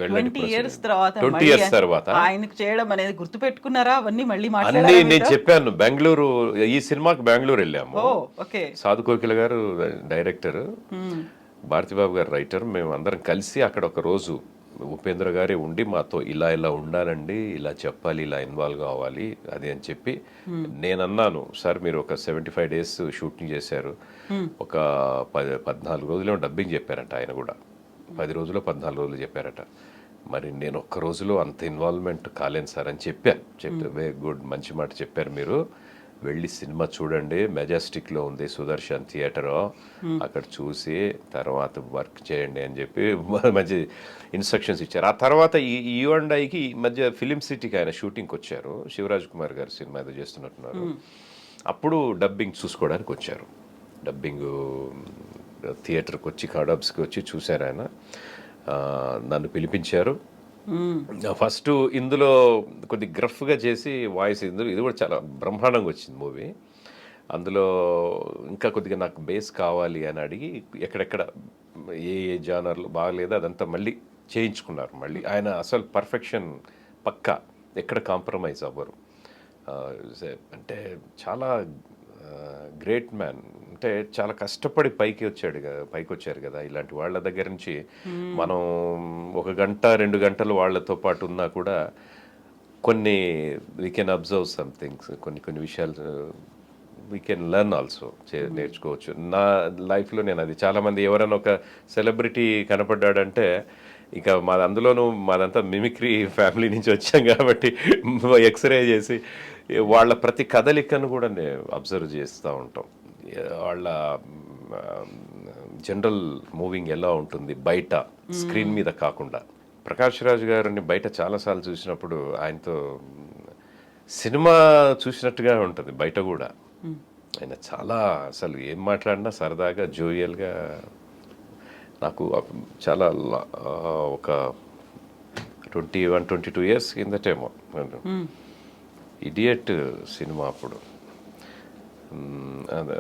వెళ్ళండి 20 ఇయర్స్ తర్వాత 20 మళ్ళీ ఇయర్స్ తర్వాత ఆయనకు చేయడం అనేది గుర్తు పెట్టుకున్నారా? అవన్నీ మళ్ళీ అన్ని మాట్లాడారా నేను మీతో? చెప్పాను. బెంగళూరు ఈ సినిమాకి బెంగళూరు వెళ్ళాము. ఓ ఓకే. సాధు కోకిల గారు డైరెక్టర్, భారతిబాబు గారు రైటర్, మేము అందరం కలిసి అక్కడ ఒక రోజు ఉపేంద్ర గారే ఉండి మాతో ఇలా ఇలా ఉండాలండి, ఇలా చెప్పాలి, ఇలా ఇన్వాల్వ్ కావాలి అది అని చెప్పి నేను అన్నాను. సార్ మీరు ఒక 75 days షూటింగ్ చేశారు, ఒక 14 రోజులేమో డబ్బింగ్ చెప్పారంట ఆయన కూడా. 10 రోజులు 14 రోజులు చెప్పారట. మరి నేను ఒక్క రోజులో అంత ఇన్వాల్వ్మెంట్ కాలేను సార్ అని చెప్పాను. వే గుడ్, మంచి మాట చెప్పారు మీరు. వెళ్ళి సినిమా చూడండి, మెజెస్టిక్లో ఉంది సుదర్శన్ థియేటర్, అక్కడ చూసి తర్వాత వర్క్ చేయండి అని చెప్పి మంచి ఇన్స్ట్రక్షన్స్ ఇచ్చారు. ఆ తర్వాత ఈ U&Iకి మధ్య ఫిలిం సిటీకి ఆయన షూటింగ్కి వచ్చారు. శివరాజ్ కుమార్ గారు సినిమా ఏదో చేస్తున్నట్టున్నారు. అప్పుడు డబ్బింగ్ చూసుకోవడానికి వచ్చారు. డబ్బింగ్ థియేటర్కి వచ్చి కాడాబ్స్కి వచ్చి చూశారు ఆయన. నన్ను పిలిపించారు. ఫస్ట్ ఇందులో కొద్ది గ్రఫ్గా చేసి వాయిస్, ఇది కూడా చాలా బ్రహ్మాండంగా వచ్చింది మూవీ. అందులో ఇంకా కొద్దిగా నాకు బేస్ కావాలి అని అడిగి ఎక్కడెక్కడ ఏ ఏ జానర్లు బాగలేదో అదంతా మళ్ళీ చేయించుకున్నారు. మళ్ళీ ఆయన అసలు పర్ఫెక్షన్ పక్కా, ఎక్కడ కాంప్రమైజ్ అవ్వరు. అంటే చాలా గ్రేట్ మ్యాన్. అంటే చాలా కష్టపడి పైకి వచ్చారు కదా. ఇలాంటి వాళ్ళ దగ్గర నుంచి మనం 1 గంట 2 గంటలు వాళ్ళతో పాటు ఉన్నా కూడా కొన్ని we can observe some things, కొన్ని విషయాలు వీ కెన్ లెర్న్ ఆల్సో, నేర్చుకోవచ్చు. నా లైఫ్లో నేను అది చాలామంది ఎవరైనా ఒక సెలబ్రిటీ కనపడ్డాడంటే ఇక అందులోనూ మాదంతా మిమిక్రీ ఫ్యామిలీ నుంచి వచ్చాం కాబట్టి ఎక్స్రే చేసి వాళ్ళ ప్రతి కదలికను కూడా నేను అబ్జర్వ్ చేస్తూ ఉంటాం. వాళ్ళ జనరల్ మూవింగ్ ఎలా ఉంటుంది బయట, స్క్రీన్ మీద కాకుండా. ప్రకాష్ రాజ్ గారిని బయట చాలాసార్లు చూసినప్పుడు ఆయనతో సినిమా చూసినట్టుగా ఉంటుంది బయట కూడా. ఆయన చాలా అసలు ఏం మాట్లాడినా సరదాగా జోవియల్గా. నాకు చాలా ఒక 21-22 years కిందటేమో ఇడియట్ సినిమా అప్పుడు,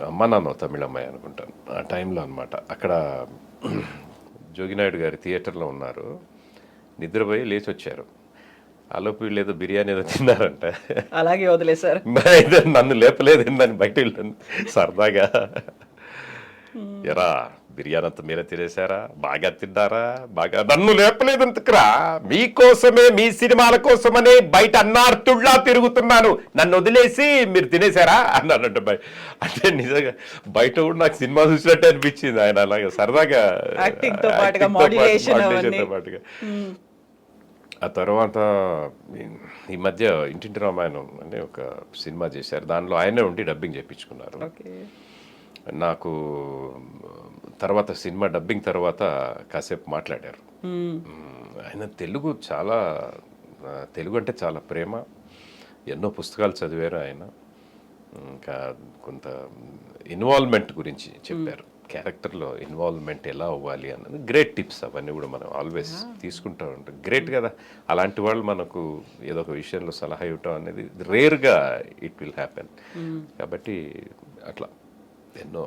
అమ్మ నాన్న తమిళమ్మాయి అనుకుంటాను ఆ టైంలో అనమాట. అక్కడ జోగినాయుడు గారి థియేటర్లో ఉన్నారు, నిద్రపోయి లేచి వచ్చారు. ఆలోపు వీళ్ళు ఏదో బిర్యానీ ఏదో తిన్నారంట, అలాగే వదిలేశారు. నన్ను లేపలేదు ఏందని బయట వెళ్ళాను సరదాగా. ఎరా బిర్యానీ అంతా మీరే తినేసారా, బాగా తిన్నారా, బాగా, నన్ను లేపలేదు ఎందుకురా, మీకోసమే మీ సినిమాల కోసమనే బయట అన్నార్తుళ్ళా తిరుగుతున్నాను, నన్ను వదిలేసి మీరు తినేసారా అన్నానంట. అంటే నిజంగా బయట కూడా నాకు సినిమా చూసినట్టు అనిపించింది. ఆయన అలాగే సరదాగా పాటుగా. ఆ తర్వాత ఈ మధ్య ఇంటింటి రామాయణం అనే ఒక సినిమా చేశారు, దానిలో ఆయనే ఉండి డబ్బింగ్ చేయించుకున్నారు. నాకు తర్వాత సినిమా డబ్బింగ్ తర్వాత కాసేపు మాట్లాడారు. ఆయన తెలుగు అంటే చాలా ప్రేమ, ఎన్నో పుస్తకాలు చదివారు ఆయన. ఇంకా కొంత ఇన్వాల్వ్మెంట్ గురించి చెప్పారు, క్యారెక్టర్లో ఇన్వాల్వ్మెంట్ ఎలా అవ్వాలి అన్నది. గ్రేట్ టిప్స్ అవన్నీ కూడా మనం ఆల్వేస్ తీసుకుంటూ ఉంటాం. గ్రేట్ కదా, అలాంటి వాళ్ళు మనకు ఏదో ఒక విషయంలో సలహా ఇవ్వటం అనేది రేర్గా ఇట్ విల్ హ్యాపెన్. కాబట్టి అట్లా ఎన్నో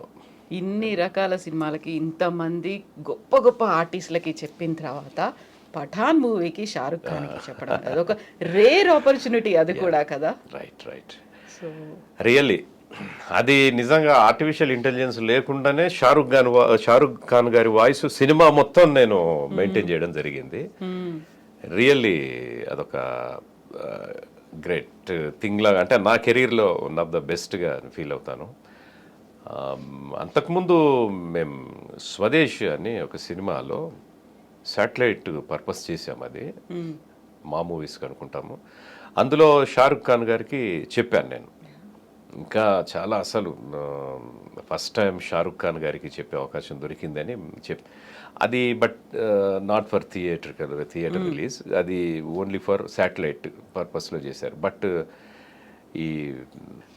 ఇన్ని రకాల సినిమాలకి ఇంతమంది గొప్ప గొప్ప ఆర్టిస్టులకి చెప్పిన తర్వాత పఠాన్ మూవీకి షారుఖ్ ఖాన్కి చెప్పడం అదొక రేర్ ఆపర్చునిటీ, అది కూడా కదా. రైట్. రియల్లీ అది నిజంగా ఆర్టిఫిషియల్ ఇంటెలిజెన్స్ లేకుండానే షారుఖ్ ఖాన్ గారి వాయిస్ సినిమా మొత్తం నేను మెయింటైన్ చేయడం జరిగింది. రియల్లీ అదొక గ్రేట్ థింగ్ లాగా, అంటే నా కెరీర్లో వన్ ఆఫ్ ద బెస్ట్గా ఫీల్ అవుతాను. అంతకుముందు మేము స్వదేశ్ అని ఒక సినిమాలో శాటిలైట్ పర్పస్ చేసాము, అది మా మూవీస్కి అనుకుంటాము. అందులో షారుఖ్ ఖాన్ గారికి చెప్పాను నేను. ఇంకా చాలా అసలు ఫస్ట్ టైం షారుఖ్ ఖాన్ గారికి చెప్పే అవకాశం దొరికిందని అది. But not for theatre release, అది ఓన్లీ ఫర్ శాటిలైట్ పర్పస్లో చేశారు. బట్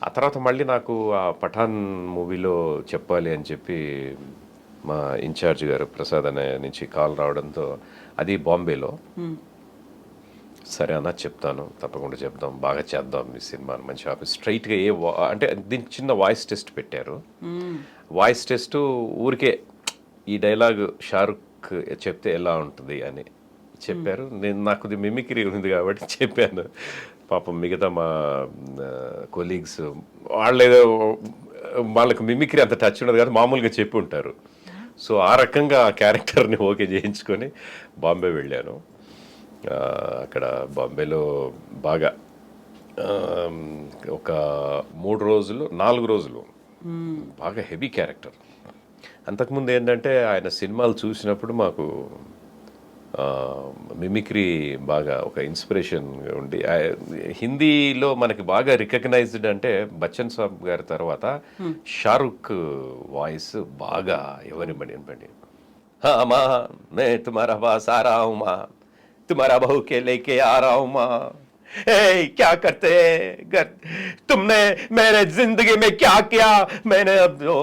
ఆ తర్వాత మళ్ళీ నాకు ఆ పఠాన్ మూవీలో చెప్పాలి అని చెప్పి మా ఇన్ఛార్జ్ గారు ప్రసాద్ అనే నుంచి కాల్ రావడంతో, అది బాంబేలో. సరే అన్న చెప్తాను, తప్పకుండా చెప్దాం, బాగా చేద్దాం మీ సినిమాను, మంచి ఆఫీస్ స్ట్రైట్గా అంటే దీనికి చిన్న వాయిస్ టెస్ట్ పెట్టారు. వాయిస్ టెస్ట్ ఊరికే ఈ డైలాగ్ షారుఖ్ చెప్తే ఎలా ఉంటుంది అని చెప్పారు. నాకు ఇది మిమిక్రీ ఉంది కాబట్టి చెప్పాను. పాపం మిగతా మా కొలీగ్స్ వాళ్ళేదో వాళ్ళకి మిమిక్రీ అంత టచ్ ఉండదు కదా, మామూలుగా చెప్పి ఉంటారు. సో ఆ రకంగా ఆ క్యారెక్టర్ని ఓకే చేయించుకొని బాంబే వెళ్ళాను. అక్కడ బాంబేలో బాగా ఒక 4 రోజులు బాగా హెవీ క్యారెక్టర్. అంతకుముందు ఏంటంటే ఆయన సినిమాలు చూసినప్పుడు మాకు మిమిక్రీ బాగా ఒక ఇన్స్పిరేషన్ ఉండి, హిందీలో మనకి బాగా రికగ్నైజ్డ్ అంటే బచ్చన్ సాబ్ గారి తర్వాత షారుఖ్ వాయిస్ బాగా ఎవరిబడి हाँ माँ मैं तुम्हारा पास आ रहा हूँ माँ, तुम्हारा बहू के लेके आ रहा हूँ माँ, क्या करते घर तुमने मेरे जिंदगी में क्या किया, मैंने अब जो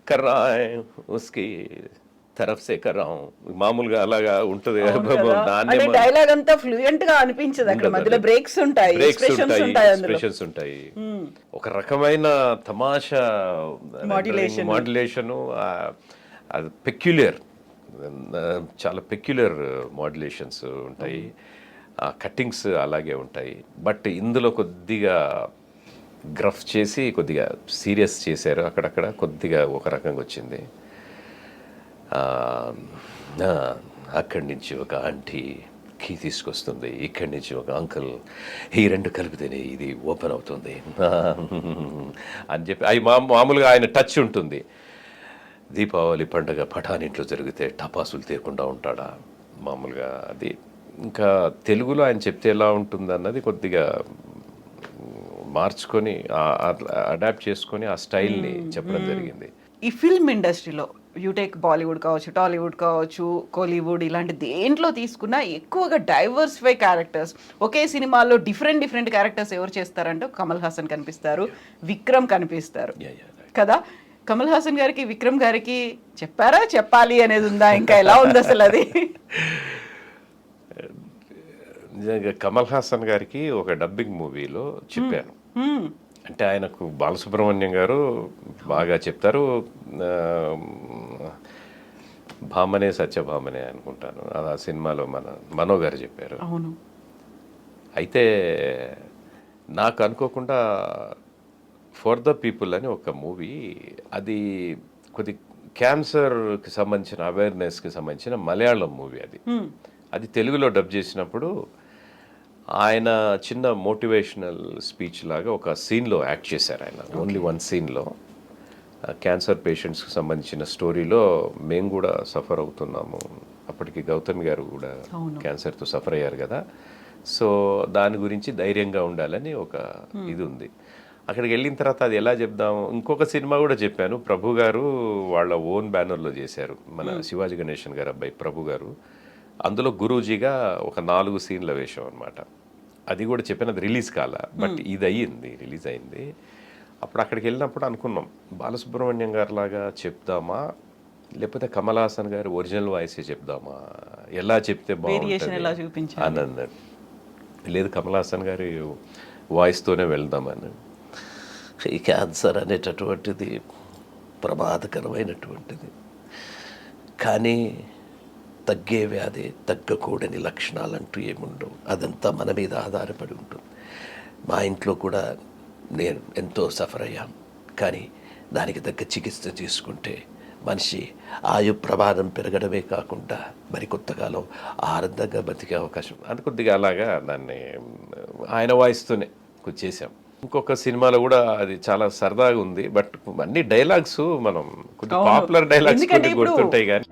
कर रहा है उसकी तरफ से कर रहा हूँ. మామూలుగా అలాగా ఉంటుంది. అంటే డైలాగ్ అంతా ఫ్లూయెంట్ గా అనిపించదు, అక్కడ మధ్యలో బ్రేక్స్ ఉంటాయి, ఎక్స్ప్రెషన్స్ ఉంటాయి, ఎక్స్ప్రెషన్స్ ఉంటాయి. ఒక రకమైన తమాషా మాడ్యులేషన్, అది పెక్యులర్, చాలా పెక్యులర్ మాడ్యులేషన్స్ ఉంటాయి. కట్టింగ్స్ అలాగే ఉంటాయి. బట్ ఇందులో కొద్దిగా గ్రఫ్ చేసి కొద్దిగా సీరియస్ చేశారు. అక్కడక్కడ కొద్దిగా ఒక రకంగా వచ్చింది. అక్కడి నుంచి ఒక ఆంటీ కీ తీసుకొస్తుంది, ఇక్కడి నుంచి ఒక అంకుల్ ఈ రెండు కలిపితేనే ఇది ఓపెన్ అవుతుంది అని చెప్పి అవి మామూలుగా ఆయన టచ్ ఉంటుంది. దీపావళి పండుగ పఠానింట్లో జరిగితే టపాసులు తీయకుండా ఉంటాడా మామూలుగా, అది ఇంకా తెలుగులో ఆయన చెప్తే ఎలా ఉంటుంది అన్నది కొద్దిగా మార్చుకొని అడాప్ట్ చేసుకొని ఆ స్టైల్ని చెప్పడం జరిగింది. ఈ ఫిల్మ్ ఇండస్ట్రీలో యూటేక్ బాలీవుడ్ కావచ్చు, టాలీవుడ్ కావచ్చు, కోలీవుడ్, ఇలాంటి దేంట్లో తీసుకున్నా ఎక్కువగా డైవర్సిఫై క్యారెక్టర్స్, ఒకే సినిమాలో డిఫరెంట్ క్యారెక్టర్స్ ఎవరు చేస్తారంటే కమల్ హాసన్ కనిపిస్తారు, విక్రమ్ కనిపిస్తారు కదా. కమల్ హాసన్ గారికి విక్రమ్ గారికి చెప్పారా, చెప్పాలి అనేది ఉందా, ఇంకా ఎలా ఉంది అసలు అది? నిజంగా కమల్ హాసన్ గారికి ఒక డబ్బింగ్ మూవీలో చెప్పాను. అంటే ఆయనకు బాలసుబ్రహ్మణ్యం గారు బాగా చెప్తారు, భామనే సత్యభామనే అనుకుంటాను, ఆ సినిమాలో మనో గారు చెప్పారు. అవును. అయితే నాకు అనుకోకుండా ఫర్ ద పీపుల్ అని ఒక మూవీ, అది కొద్ది క్యాన్సర్కి సంబంధించిన అవేర్నెస్కి సంబంధించిన మలయాళం మూవీ. అది తెలుగులో డబ్ చేసినప్పుడు ఆయన చిన్న మోటివేషనల్ స్పీచ్ లాగా ఒక సీన్లో యాక్ట్ చేశారు. ఆయన ఓన్లీ వన్ సీన్లో క్యాన్సర్ పేషెంట్స్కి సంబంధించిన స్టోరీలో మేము కూడా సఫర్ అవుతున్నాము, అప్పటికి గౌతమి గారు కూడా క్యాన్సర్తో సఫర్ అయ్యారు కదా, సో దాని గురించి ధైర్యంగా ఉండాలని ఒక ఇది ఉంది. అక్కడికి వెళ్ళిన తర్వాత అది ఎలా చెప్దాము, ఇంకొక సినిమా కూడా చెప్పాను, ప్రభు గారు వాళ్ళ ఓన్ బ్యానర్లో చేశారు, మన శివాజీ గణేశన్ గారు అబ్బాయి ప్రభు గారు, అందులో గురూజీగా ఒక 4 సీన్ల వేషం అనమాట. అది కూడా చెప్పాను, అది రిలీజ్ కాల, బట్ ఇది అయ్యింది, రిలీజ్ అయింది. అప్పుడు అక్కడికి వెళ్ళినప్పుడు అనుకున్నాం, బాలసుబ్రహ్మణ్యం గారు లాగా చెప్దామా లేకపోతే కమల్ హాసన్ గారు ఒరిజినల్ వాయిసే చెప్దామా, ఎలా చెప్తే బాగుంటుంది అని అన్నారు. లేదు కమల్ హాసన్ గారి వాయిస్తోనే వెళ్దామని. ఈ క్యాన్సర్ అనేటటువంటిది ప్రమాదకరమైనటువంటిది, కానీ తగ్గే వ్యాధి, తగ్గకూడని లక్షణాలంటూ ఏముండవు, అదంతా మన మీద ఆధారపడి ఉంటుంది. మా ఇంట్లో కూడా నేను ఎంతో సఫర్ అయ్యాం, కానీ దానికి తగ్గ చికిత్స తీసుకుంటే మనిషి ఆయు ప్రమాదం పెరగడమే కాకుండా మరికొత్తకాలం ఆనందంగా బతికే అవకాశం. అది కొద్దిగా అలాగా దాన్ని ఆయన వాయిస్తూనే చేసాం. ఇంకొక సినిమాలో కూడా అది చాలా సరదాగా ఉంది, బట్ అన్ని డైలాగ్స్ మనం కొద్దిగా పాపులర్ డైలాగ్స్ గుర్తుంటాయి కానీ